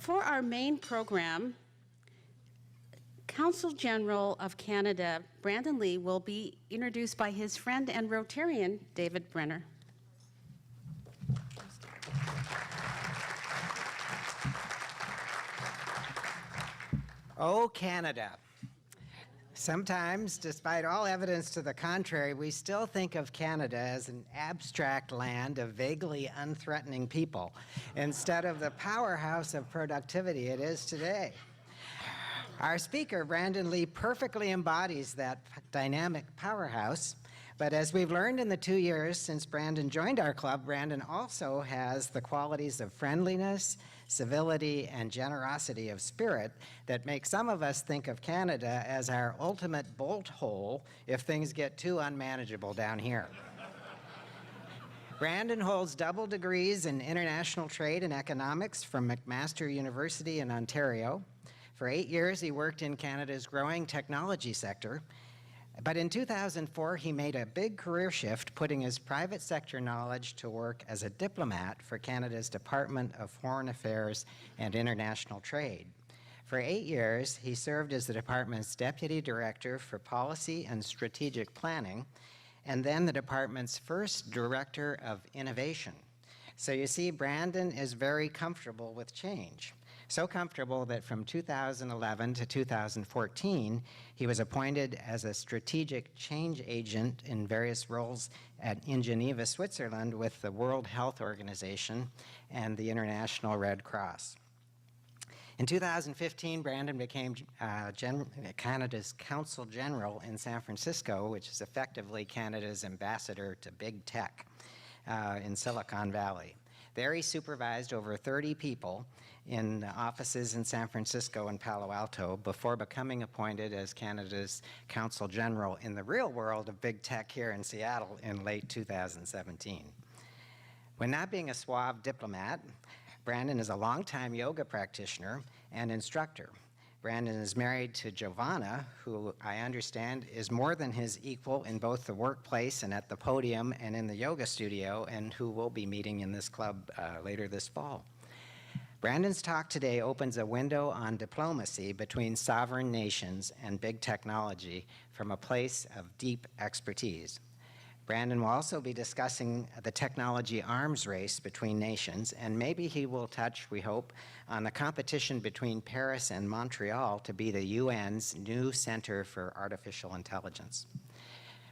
For our main program, Consul General of Canada, Brandon Lee, will be introduced by his friend and Rotarian, David Brenner. Oh, Canada. Sometimes, despite all evidence to the contrary, we still think of Canada as an abstract land of vaguely unthreatening people, instead of the powerhouse of productivity it is today. Our speaker, Brandon Lee, perfectly embodies that dynamic powerhouse. But as we've learned in the 2 years since Brandon joined our club, Brandon also has the qualities of friendliness, civility, and generosity of spirit that make some of us think of Canada as our ultimate bolt hole if things get too unmanageable down here. Brandon holds double degrees in international trade and economics from McMaster University in Ontario. For 8 years, he worked in Canada's growing technology sector. But in 2004, he made a big career shift, putting his private sector knowledge to work as a diplomat for Canada's Department of Foreign Affairs and International Trade. For 8 years, he served as the department's Deputy Director for Policy and Strategic Planning, and then the department's first Director of Innovation. So you see, Brandon is very comfortable with change. So comfortable that from 2011 to 2014, he was appointed as a strategic change agent in various roles in Geneva, Switzerland, with the World Health Organization and the International Red Cross. In 2015, Brandon became Canada's Consul General in San Francisco, which is effectively Canada's ambassador to big tech in Silicon Valley. There he supervised over 30 people in offices in San Francisco and Palo Alto before becoming appointed as Canada's Consul General in the real world of big tech here in Seattle in late 2017. When not being a suave diplomat, Brandon is a longtime yoga practitioner and instructor. Brandon is married to Giovanna, who I understand is more than his equal in both the workplace and at the podium and in the yoga studio, and who will be meeting in this club later this fall. Brandon's talk today opens a window on diplomacy between sovereign nations and big technology from a place of deep expertise. Brandon will also be discussing the technology arms race between nations, and maybe he will touch, we hope, on the competition between Paris and Montreal to be the UN's new Center for Artificial Intelligence.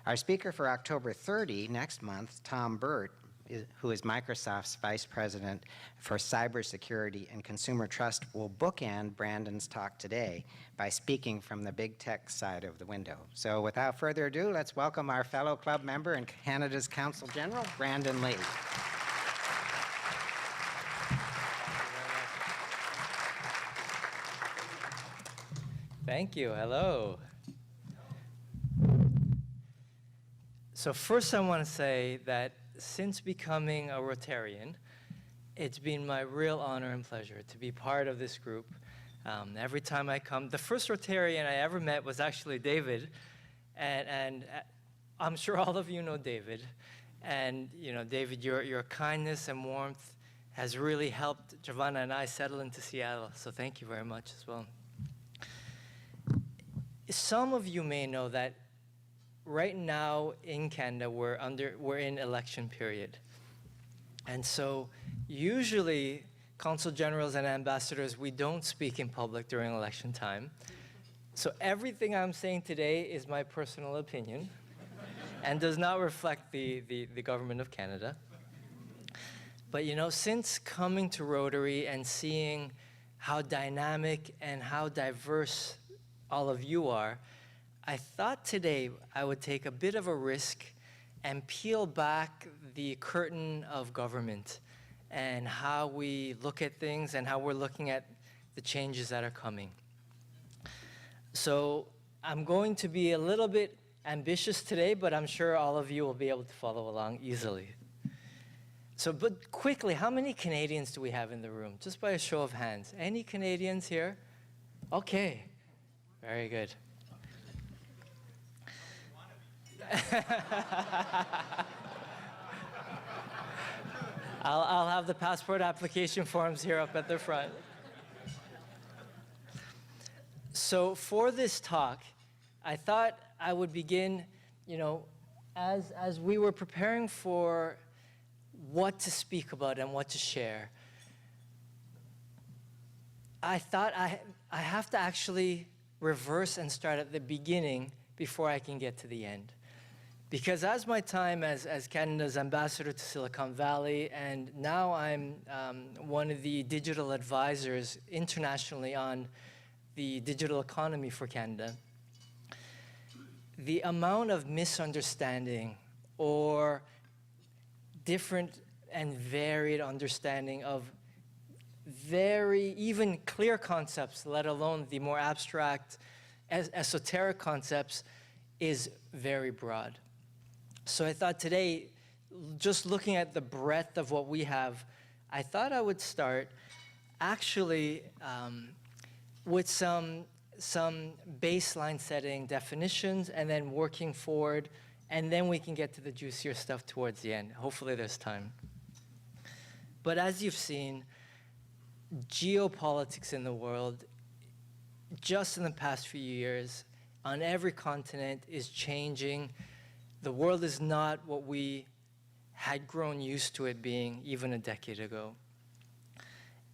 Our speaker for October 30, next month, Tom Burt, who is Microsoft's Vice President for Cybersecurity and Consumer Trust, will bookend Brandon's talk today by speaking from the big tech side of the window. So without further ado, let's welcome our fellow club member and Canada's Consul General, Brandon Lee. Thank you. Hello. So first I want to say that since becoming a Rotarian, it's been my real honor and pleasure to be part of this group. Every time I come, the first Rotarian I ever met was actually David, and I'm sure all of you know David. And you know, David, your kindness and warmth has really helped Giovanna and I settle into Seattle, so thank you very much as well. Some of you may know that right now in Canada, we're in election period. And so usually consul generals and ambassadors, we don't speak in public during election time. So everything I'm saying today is my personal opinion and does not reflect the government of Canada. But you know, since coming to Rotary and seeing how dynamic and how diverse all of you are, I thought today I would take a bit of a risk and peel back the curtain of government and how we look at things and how we're looking at the changes that are coming. So I'm going to be a little bit ambitious today, but I'm sure all of you will be able to follow along easily. So, but quickly, how many Canadians do we have in the room? Just by a show of hands. Any Canadians here? Okay, very good. I'll have the passport application forms here up at the front. So for this talk, I thought I would begin, as we were preparing for what to speak about and what to share, I thought I have to actually reverse and start at the beginning before I can get to the end. Because as my time as Canada's ambassador to Silicon Valley, and now I'm one of the digital advisors internationally on the digital economy for Canada, the amount of misunderstanding or different and varied understanding of very even clear concepts, let alone the more abstract, esoteric concepts, is very broad. So I thought today, just looking at the breadth of what we have, I thought I would start actually with some baseline setting definitions and then working forward, and then we can get to the juicier stuff towards the end. Hopefully there's time. But as you've seen, geopolitics in the world, just in the past few years, on every continent is changing. The world is not what we had grown used to it being even a decade ago.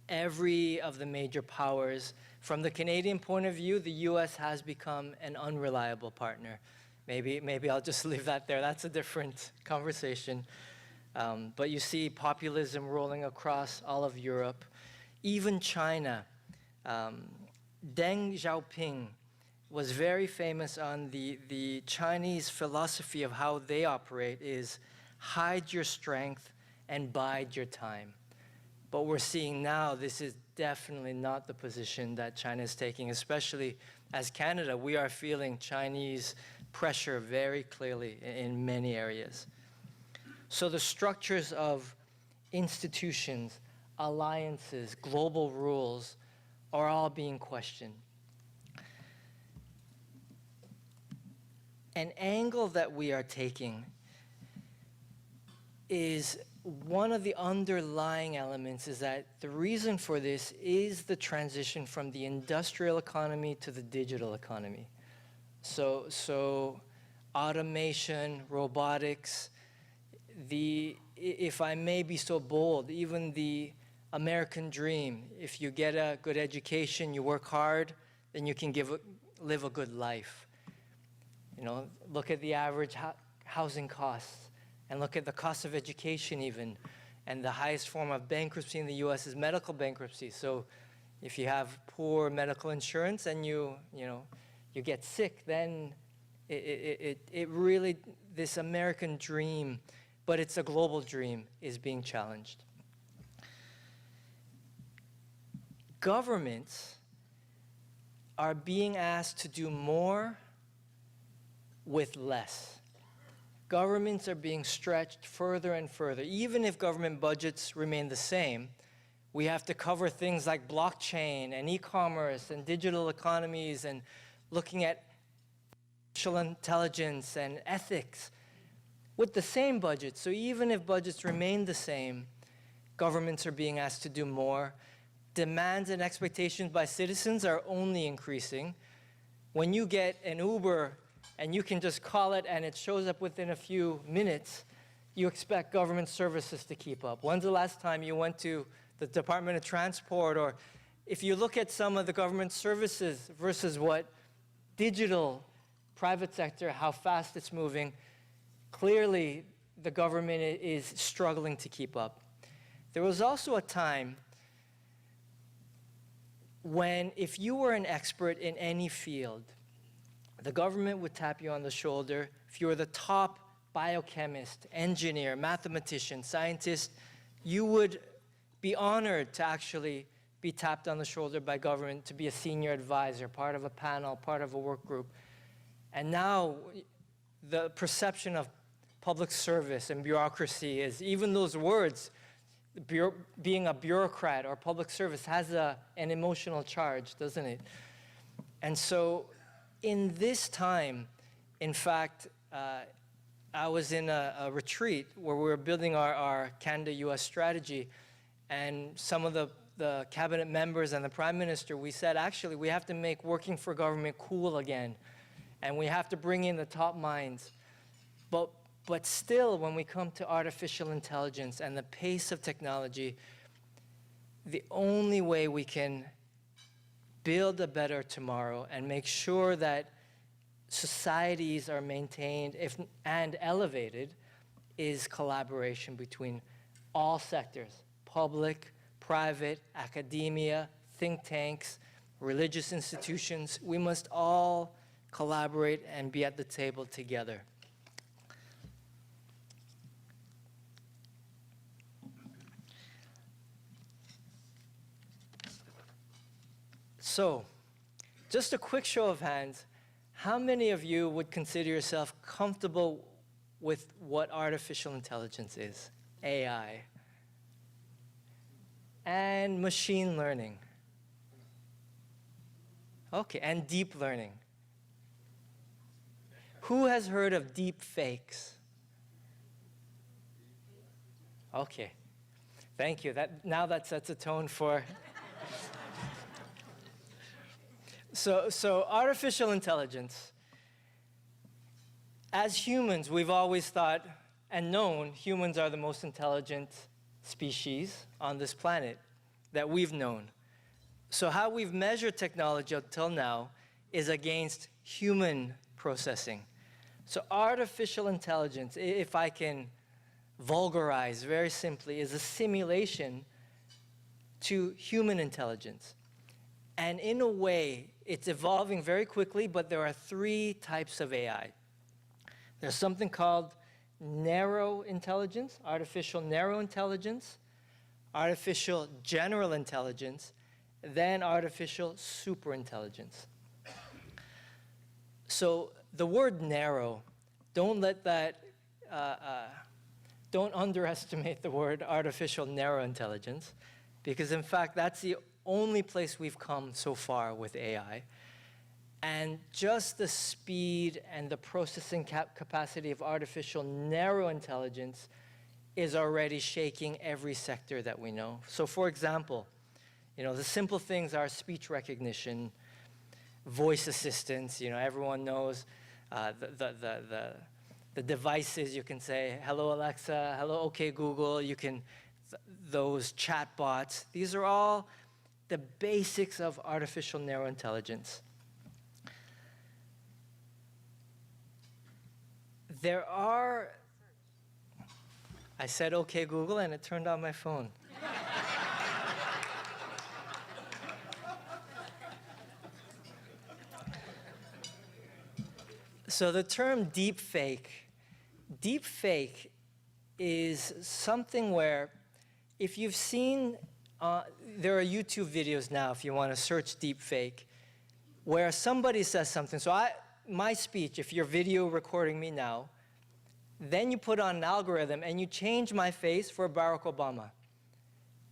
Every of the major powers, from the Canadian point of view, the US has become an unreliable partner. Maybe I'll just leave that there. That's a different conversation. But you see populism rolling across all of Europe. Even China. Deng Xiaoping was very famous on the Chinese philosophy of how they operate is hide your strength and bide your time. But we're seeing now this is definitely not the position that China is taking, especially as Canada. We are feeling Chinese pressure very clearly in many areas. So the structures of institutions, alliances, global rules are all being questioned. An angle that we are taking is one of the underlying elements is that the reason for this is the transition from the industrial economy to the digital economy. So automation, robotics, if I may be so bold, even the American dream, if you get a good education, you work hard, then you can live a good life. Look at the average housing costs, and look at the cost of education even. And the highest form of bankruptcy in the US is medical bankruptcy. So if you have poor medical insurance and you get sick, then it really, this American dream, but it's a global dream, is being challenged. Governments are being asked to do more with less. Governments are being stretched further and further. Even if government budgets remain the same, we have to cover things like blockchain and e-commerce and digital economies and looking at artificial intelligence and ethics with the same budget. So even if budgets remain the same, governments are being asked to do more. Demands and expectations by citizens are only increasing. When you get an Uber and you can just call it and it shows up within a few minutes, you expect government services to keep up. When's the last time you went to the Department of Transport? Or if you look at some of the government services versus what digital private sector, how fast it's moving, clearly the government is struggling to keep up. There was also a time when if you were an expert in any field, the government would tap you on the shoulder. If you were the top biochemist, engineer, mathematician, scientist, you would be honored to actually be tapped on the shoulder by government to be a senior advisor, part of a panel, part of a work group. And now the perception of public service and bureaucracy is, even those words, being a bureaucrat or public service has an emotional charge, doesn't it? And so in this time, in fact, I was in a retreat where we were building our Canada-US strategy, and some of the the cabinet members and the prime minister, we said, actually, we have to make working for government cool again. And we have to bring in the top minds. But still, when we come to artificial intelligence and the pace of technology, the only way we can build a better tomorrow and make sure that societies are maintained and elevated is collaboration between all sectors, public, private, academia, think tanks, religious institutions. We must all collaborate and be at the table together. So, just a quick show of hands, how many of you would consider yourself comfortable with what artificial intelligence is? AI. And machine learning. Okay, and deep learning. Who has heard of deep fakes? Okay, thank you. Now that sets a tone for... So artificial intelligence. As humans, we've always thought and known humans are the most intelligent species on this planet that we've known. So how we've measured technology until now is against human processing. So artificial intelligence, if I can vulgarize very simply, is a simulation to human intelligence. And in a way, it's evolving very quickly, but there are three types of AI. There's something called narrow intelligence, artificial narrow intelligence, artificial general intelligence, then artificial superintelligence. So the word narrow, don't let that, don't underestimate the word artificial narrow intelligence, because in fact, that's the only place we've come so far with AI. And just the speed and the processing capacity of artificial narrow intelligence is already shaking every sector that we know. So for example, the simple things are speech recognition, voice assistance, everyone knows the devices. You can say, hello Alexa, hello OK Google, those chatbots. These are all the basics of artificial narrow intelligence. There are, I said OK Google and it turned on my phone. So the term deepfake is something where if you've seen, there are YouTube videos now if you want to search deepfake, where somebody says something. So my speech, if you're video recording me now, then you put on an algorithm and you change my face for Barack Obama.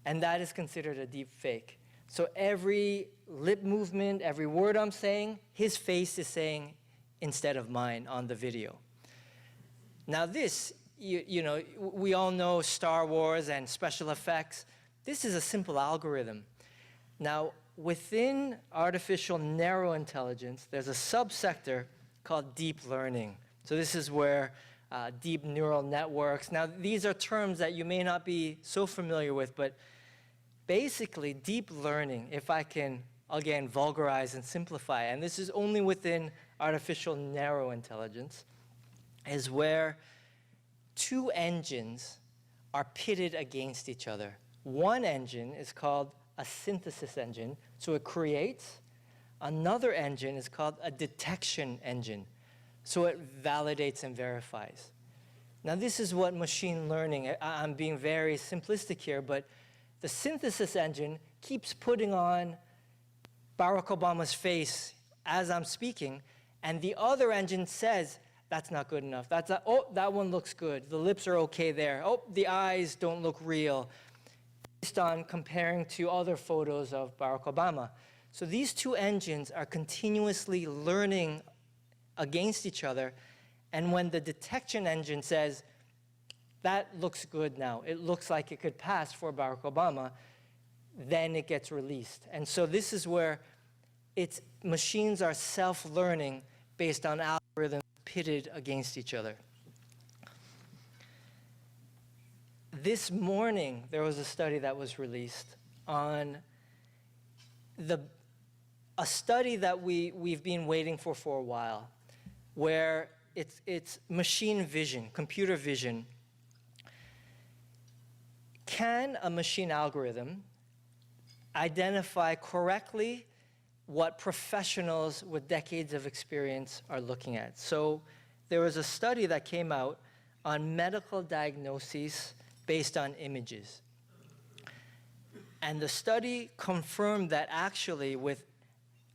And that is considered a deep fake. So every lip movement, every word I'm saying, his face is saying instead of mine on the video. Now this, we all know Star Wars and special effects. This is a simple algorithm. Now, within artificial narrow intelligence, there's a subsector called deep learning. So this is where deep neural networks. Now, these are terms that you may not be so familiar with, but basically, deep learning, if I can, again, vulgarize and simplify, and this is only within artificial narrow intelligence, is where two engines are pitted against each other. One engine is called a synthesis engine, so it creates. Another engine is called a detection engine, so it validates and verifies. Now this is what machine learning, I'm being very simplistic here, but the synthesis engine keeps putting on Barack Obama's face as I'm speaking, and the other engine says, that's not good enough. Oh, that one looks good. The lips are okay there. Oh, the eyes don't look real. Based on comparing to other photos of Barack Obama. So these two engines are continuously learning against each other, and when the detection engine says, that looks good now, it looks like it could pass for Barack Obama, then it gets released. And so this is where machines are self-learning based on algorithms pitted against each other. This morning, there was a study that was released on a study that we've been waiting for a while, where it's machine vision, computer vision. Can a machine algorithm identify correctly what professionals with decades of experience are looking at? So there was a study that came out on medical diagnoses based on images. And the study confirmed that actually with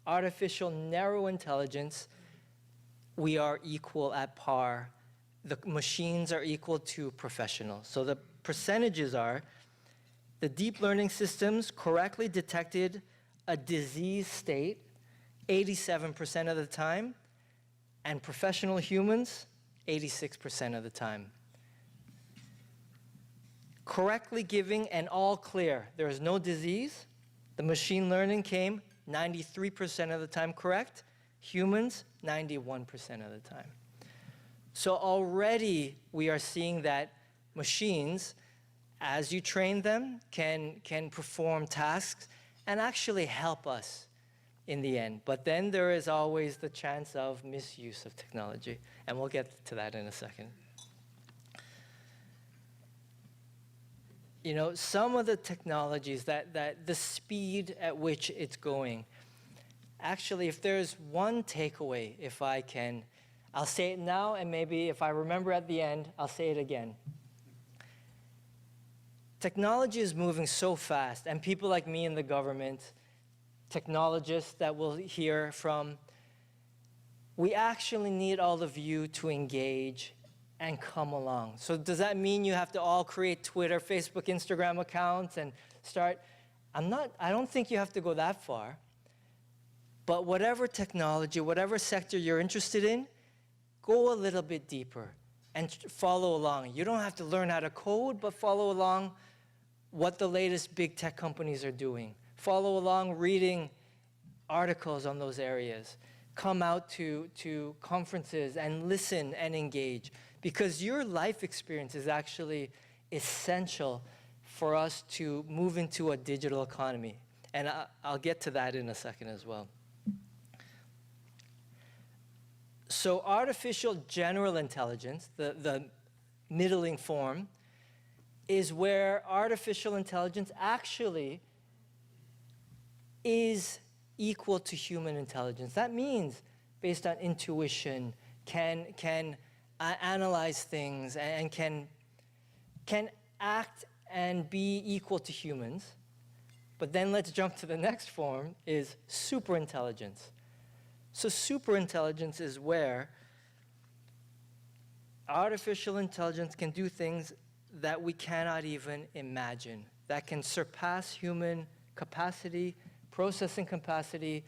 artificial narrow intelligence, we are equal at par. The machines are equal to professionals. So the percentages are, the deep learning systems correctly detected a disease state 87% of the time, and professional humans 86% of the time. Correctly giving an all clear, there is no disease, the machine learning came 93% of the time correct, humans 91% of the time. So already we are seeing that machines, as you train them, can perform tasks and actually help us in the end. But then there is always the chance of misuse of technology, and we'll get to that in a second. You know, some of the technologies that the speed at which it's going, actually, if there's one takeaway, if I can, I'll say it now, and maybe if I remember at the end, I'll say it again. Technology is moving so fast, and people like me in the government, technologists that we'll hear from, we actually need all of you to engage and come along. So does that mean you have to all create Twitter, Facebook, Instagram accounts and start? I don't think you have to go that far. But whatever technology, whatever sector you're interested in, go a little bit deeper and follow along. You don't have to learn how to code, but follow along what the latest big tech companies are doing. Follow along reading articles on those areas. Come out to conferences and listen and engage, because your life experience is actually essential for us to move into a digital economy. And I'll get to that in a second as well. So artificial general intelligence, the middling form, is where artificial intelligence actually is equal to human intelligence. That means based on intuition, can analyze things and can act and be equal to humans. But then let's jump to the next form, is superintelligence. So superintelligence is where artificial intelligence can do things that we cannot even imagine, that can surpass human capacity, processing capacity,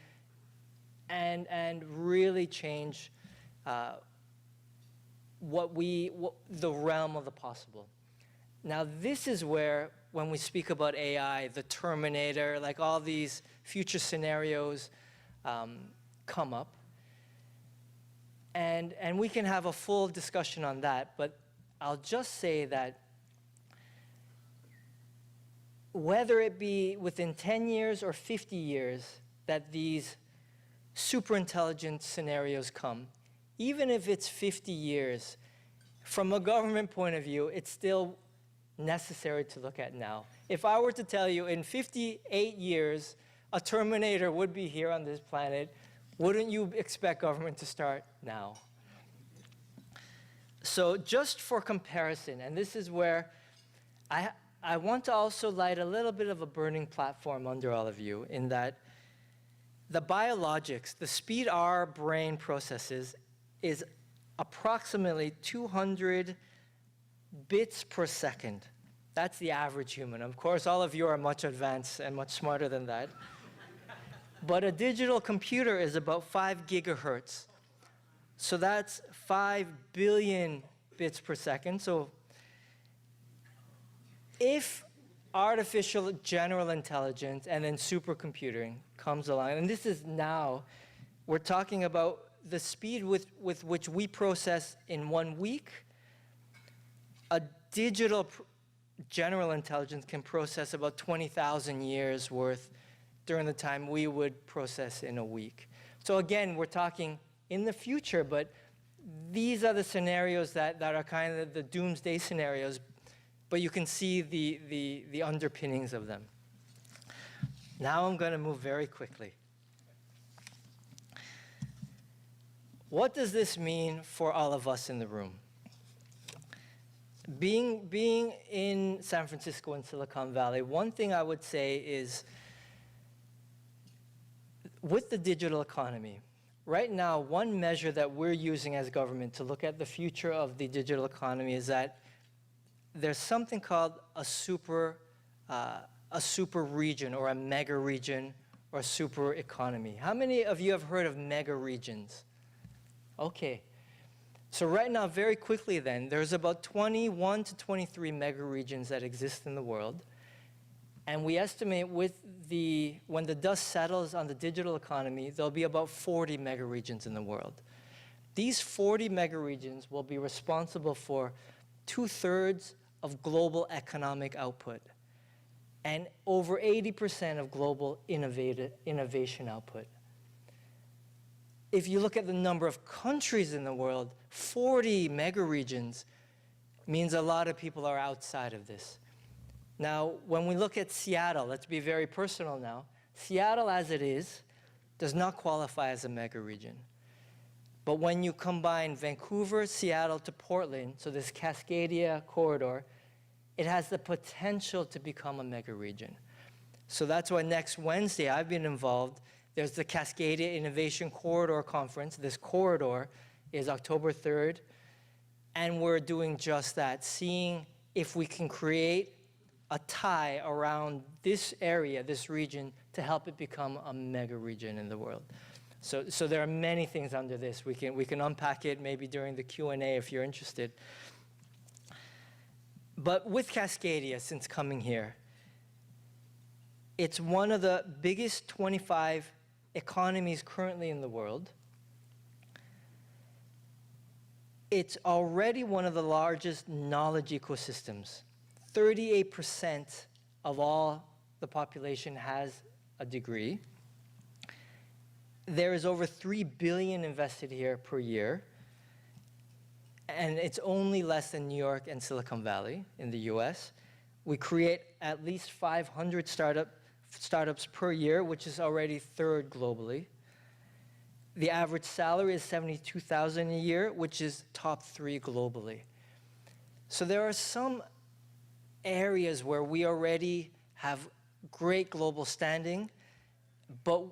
and really change the realm of the possible. Now this is where, when we speak about AI, the Terminator, like all these future scenarios come up. And we can have a full discussion on that, but I'll just say that whether it be within 10 years or 50 years that these superintelligent scenarios come, even if it's 50 years, from a government point of view, it's still necessary to look at now. If I were to tell you in 58 years, a Terminator would be here on this planet, wouldn't you expect government to start now? So just for comparison, and this is where I want to also light a little bit of a burning platform under all of you, in that the biologics, the speed our brain processes is approximately 200 bits per second. That's the average human. Of course, all of you are much advanced and much smarter than that. But a digital computer is about 5 gigahertz. So that's 5 billion bits per second. So if artificial general intelligence and then supercomputing comes along. And this is now, we're talking about the speed with which we process in 1 week. A digital general intelligence can process about 20,000 years worth during the time we would process in a week. So again, we're talking in the future, but these are the scenarios that are kind of the doomsday scenarios, but you can see the underpinnings of them. Now I'm going to move very quickly. What does this mean for all of us in the room? Being in San Francisco and Silicon Valley, one thing I would say is, with the digital economy, right now, one measure that we're using as government to look at the future of the digital economy is that there's something called a super region or a mega region or a super economy. How many of you have heard of mega regions? Okay. So right now, very quickly then, there's about 21 to 23 mega regions that exist in the world. And we estimate when the dust settles on the digital economy, there'll be about 40 mega regions in the world. These 40 mega regions will be responsible for 2/3 of global economic output and over 80% of global innovation output. If you look at the number of countries in the world, 40 mega regions means a lot of people are outside of this. Now, when we look at Seattle, let's be very personal now. Seattle, as it is, does not qualify as a mega region. But when you combine Vancouver, Seattle to Portland, so this Cascadia corridor, it has the potential to become a mega region. So that's why next Wednesday I've been involved. There's the Cascadia Innovation Corridor Conference. This corridor is October 3rd, and we're doing just that, seeing if we can create a tie around this area, this region, to help it become a mega region in the world. So there are many things under this. We can unpack it maybe during the Q&A if you're interested. But with Cascadia, since coming here, it's one of the biggest 25 economies currently in the world. It's already one of the largest knowledge ecosystems. 38% of all the population has a degree. There is over $3 billion invested here per year. And it's only less than New York and Silicon Valley in the US. We create at least 500 startups per year, which is already 3rd globally. The average salary is $72,000 a year, which is top 3 globally. So there are some areas where we already have great global standing, but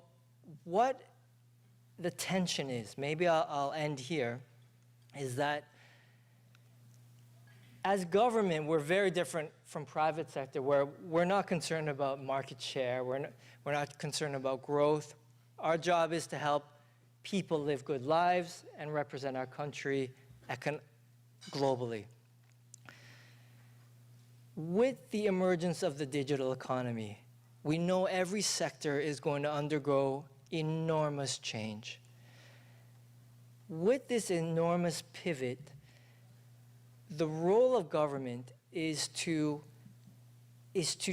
what the tension is, maybe I'll end here, is that as government, we're very different from private sector, where we're not concerned about market share, we're not concerned about growth. Our job is to help people live good lives and represent our country globally. With the emergence of the digital economy, we know every sector is going to undergo enormous change. With this enormous pivot, the role of government is to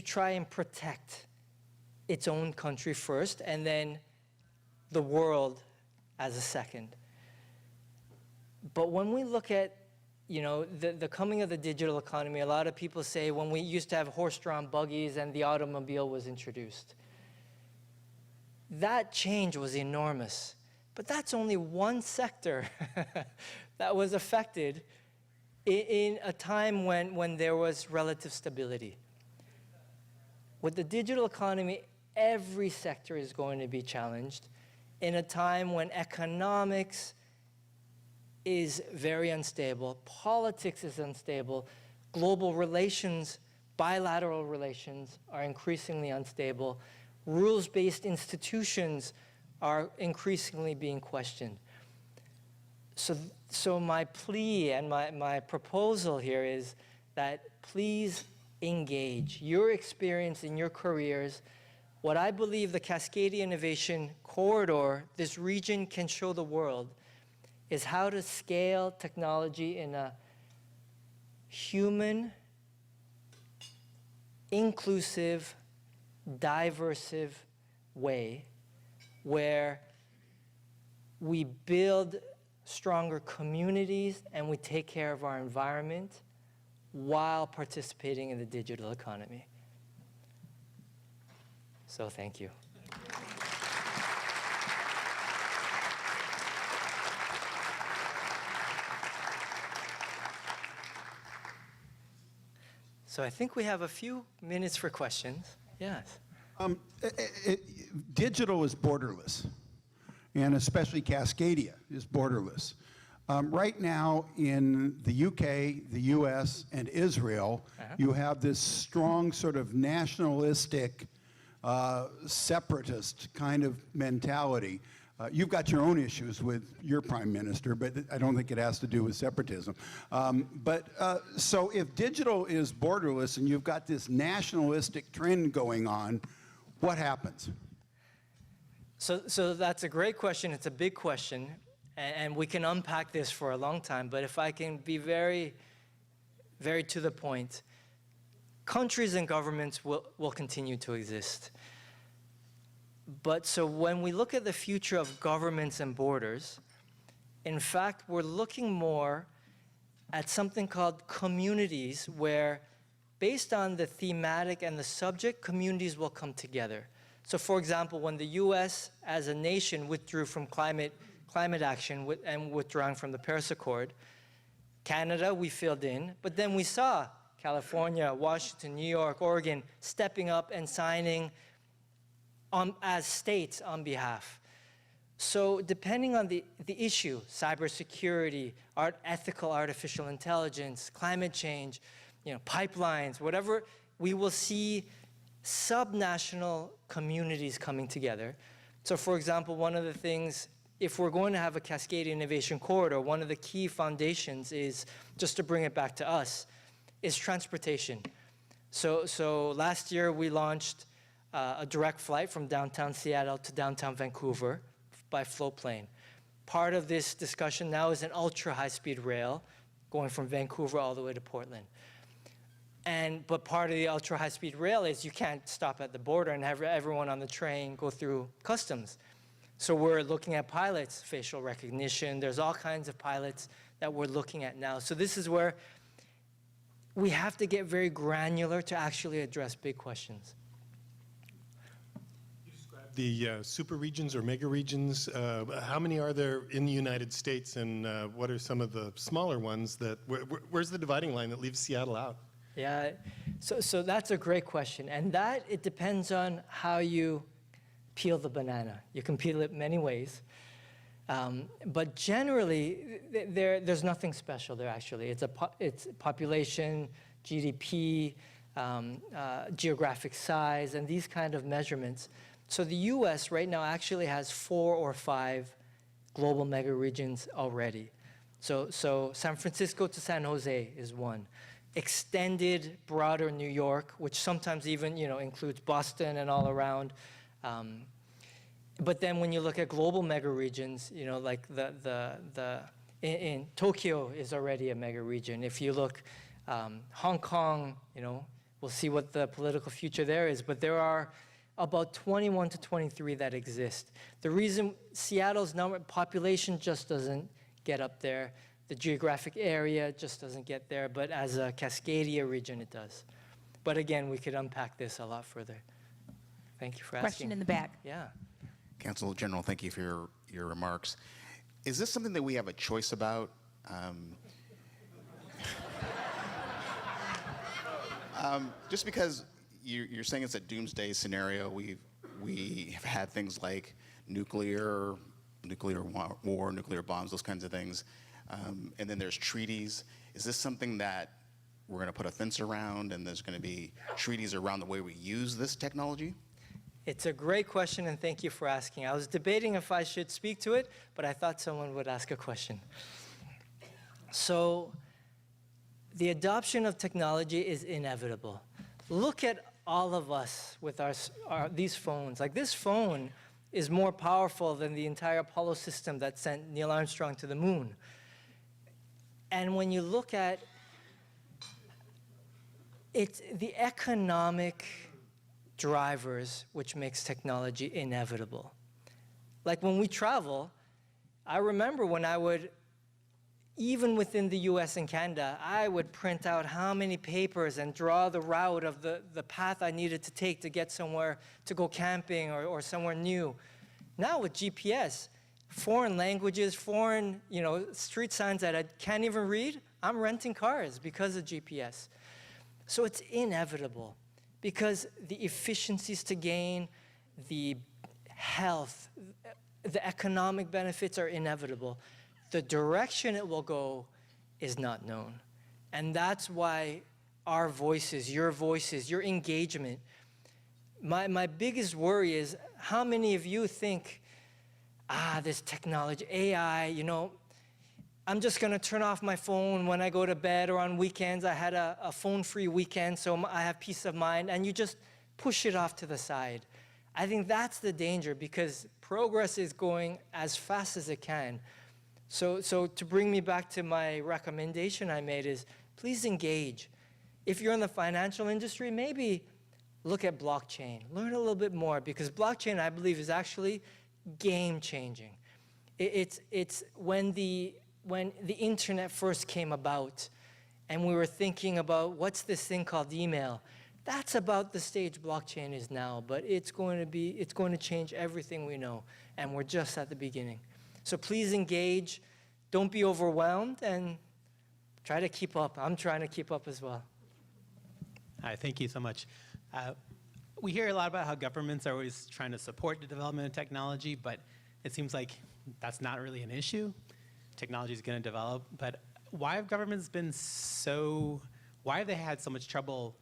try and protect its own country first, and then the world as a second. But when we look at, the coming of the digital economy, a lot of people say when we used to have horse-drawn buggies and the automobile was introduced. That change was enormous. But that's only one sector that was affected in a time when there was relative stability. With the digital economy, every sector is going to be challenged in a time when economics is very unstable, politics is unstable, global relations, bilateral relations are increasingly unstable, rules-based institutions are increasingly being questioned. So my plea and my proposal here is that please engage. Your experience in your careers, what I believe the Cascadia Innovation Corridor, this region can show the world, is how to scale technology in a human, inclusive, diversive way where we build stronger communities and we take care of our environment while participating in the digital economy. So thank you. So I think we have a few minutes for questions. Yes. Digital is borderless, and especially Cascadia is borderless. Right now in the UK, the US, and Israel, you have this strong sort of nationalistic, separatist kind of mentality. You've got your own issues with your prime minister, but I don't think it has to do with separatism. So if digital is borderless and you've got this nationalistic trend going on, what happens? So that's a great question. It's a big question, and we can unpack this for a long time. But if I can be very, very to the point, countries and governments will continue to exist. But so when we look at the future of governments and borders, in fact, we're looking more at something called communities where, based on the thematic and the subject, communities will come together. So for example, when the US as a nation withdrew from climate action and withdrawing from the Paris Accord, Canada, we filled in, but then we saw California, Washington, New York, Oregon stepping up and signing as states on behalf. So depending on the issue, cybersecurity, ethical artificial intelligence, climate change, pipelines, whatever, we will see subnational communities coming together. So for example, one of the things, if we're going to have a Cascadia Innovation Corridor, one of the key foundations is, just to bring it back to us, is transportation. So last year we launched a direct flight from downtown Seattle to downtown Vancouver by floatplane. Part of this discussion now is an ultra high-speed rail going from Vancouver all the way to Portland. But part of the ultra high-speed rail is you can't stop at the border and have everyone on the train go through customs. So we're looking at pilots, facial recognition. There's all kinds of pilots that we're looking at now. So this is where we have to get very granular to actually address big questions. The super regions or mega regions, how many are there in the United States, and what are some of the smaller ones that, where's the dividing line that leaves Seattle out? Yeah, so that's a great question, and that, it depends on how you peel the banana. You can peel it many ways, but generally, there's nothing special there actually. It's population, GDP, geographic size, and these kind of measurements. So the US right now actually has 4 or 5 global mega regions already. So San Francisco to San Jose is one. Extended, broader New York, which sometimes even includes Boston and all around. But then when you look at global mega regions, like in Tokyo is already a mega region. If you look Hong Kong, we'll see what the political future there is. But there are about 21 to 23 that exist. The reason Seattle's population just doesn't get up there, the geographic area just doesn't get there, but as a Cascadia region, it does. But again, we could unpack this a lot further. Thank you for asking. Question in the back. Yeah. Consul General, thank you for your remarks. Is this something that we have a choice about? Just because you're saying it's a doomsday scenario, we have had things like nuclear war, nuclear bombs, those kinds of things, and then there's treaties. Is this something that we're going to put a fence around, and there's going to be treaties around the way we use this technology? It's a great question, and thank you for asking. I was debating if I should speak to it, but I thought someone would ask a question. So the adoption of technology is inevitable. look at all of us with these phones. Like, this phone is more powerful than the entire Apollo system that sent Neil Armstrong to the moon. And when you look at it's the economic drivers which makes technology inevitable. Like, when we travel, I remember when I would, even within the US and Canada, I would print out how many papers and draw the route of the path I needed to take to get somewhere, to go camping or somewhere new. Now with GPS, foreign languages, foreign, street signs that I can't even read, I'm renting cars because of GPS. So it's inevitable because the efficiencies to gain, the health, the economic benefits are inevitable. The direction it will go is not known. And that's why our voices, your engagement, my biggest worry is how many of you think, this technology, AI, I'm just going to turn off my phone when I go to bed or on weekends. I had a phone-free weekend, so I have peace of mind, and you just push it off to the side. I think that's the danger because progress is going as fast as it can. So to bring me back to my recommendation I made is please engage. If you're in the financial industry, maybe look at blockchain. Learn a little bit more because blockchain, I believe, is actually game-changing. It's when the internet first came about and we were thinking about what's this thing called email, that's about the stage blockchain is now, but it's going to change everything we know, and we're just at the beginning. So please engage, don't be overwhelmed, and try to keep up. I'm trying to keep up as well. Hi, thank you so much. We hear a lot about how governments are always trying to support the development of technology, but it seems like that's not really an issue. Technology is going to develop, but why have governments why have they had so much trouble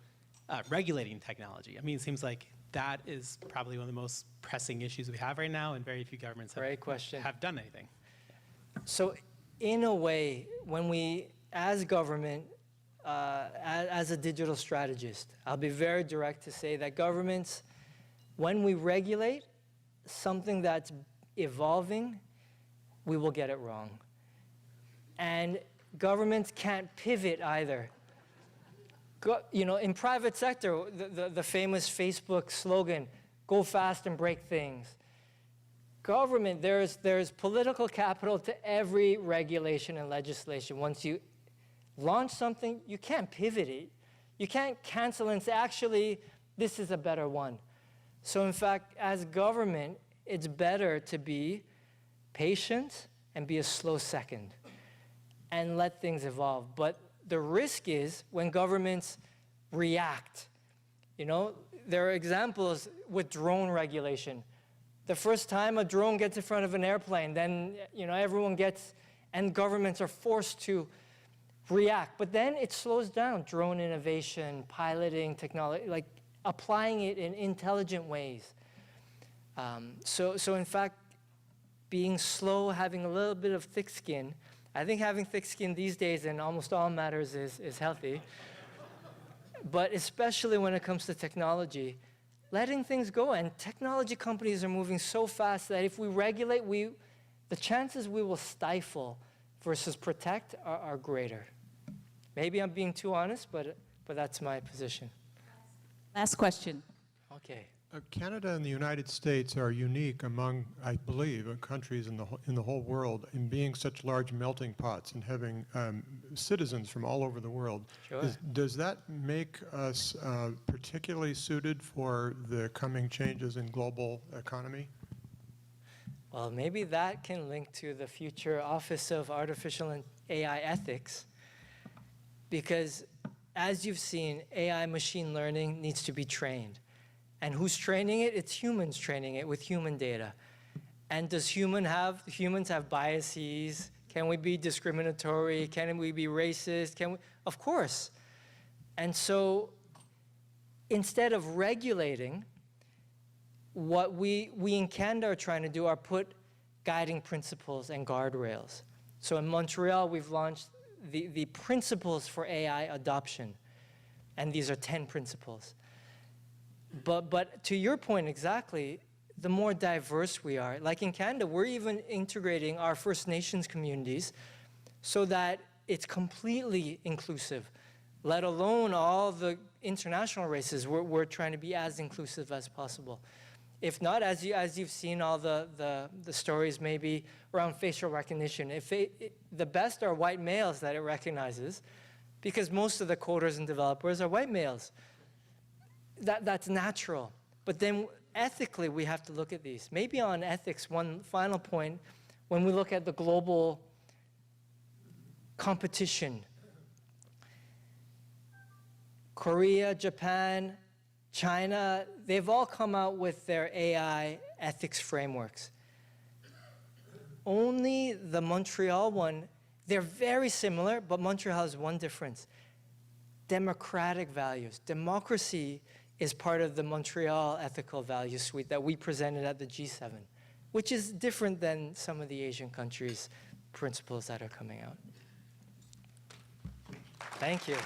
regulating technology? I mean, it seems like that is probably one of the most pressing issues we have right now, and very few governments have done anything. So in a way, when we, as government, as a digital strategist, I'll be very direct to say that governments, when we regulate something that's evolving, we will get it wrong. And governments can't pivot either. In private sector, the famous Facebook slogan, go fast and break things. Government, there's political capital to every regulation and legislation. Once you launch something, you can't pivot it. You can't cancel and say, actually, this is a better one. So in fact, as government, it's better to be patient and be a slow second and let things evolve. But the risk is when governments react. There are examples with drone regulation. The first time a drone gets in front of an airplane, then everyone gets, and governments are forced to react. But then it slows down drone innovation, piloting technology, like applying it in intelligent ways. So in fact, being slow, having a little bit of thick skin, I think having thick skin these days in almost all matters is healthy. But especially when it comes to technology, letting things go. And technology companies are moving so fast that if we regulate, the chances we will stifle versus protect are greater. Maybe I'm being too honest, but that's my position. Last question. Okay. Canada and the United States are unique among, I believe, countries in the whole world in being such large melting pots and having citizens from all over the world. Sure. Does that make us particularly suited for the coming changes in global economy? Well, maybe that can link to the future Office of Artificial and AI Ethics, because as you've seen, AI machine learning needs to be trained. And who's training it? It's humans training it with human data. And does humans have biases? Can we be discriminatory? Can we be racist? Of course. And so instead of regulating, what we in Canada are trying to do are put guiding principles and guardrails. So in Montreal, we've launched the principles for AI adoption. and these are 10 principles. But to your point exactly, the more diverse we are, like in Canada, we're even integrating our First Nations communities so that it's completely inclusive, let alone all the international races. We're trying to be as inclusive as possible. If not, as you've seen all the stories maybe around facial recognition, the best are white males that it recognizes, because most of the coders and developers are white males. That's natural. But then ethically, we have to look at these. Maybe on ethics, one final point, when we look at the global competition, Korea, Japan, China, they've all come out with their AI ethics frameworks. Only the Montreal one, they're very similar, but Montreal has one difference: democratic values. Democracy is part of the Montreal ethical value suite that we presented at the G7, which is different than some of the Asian countries' principles that are coming out. Thank you.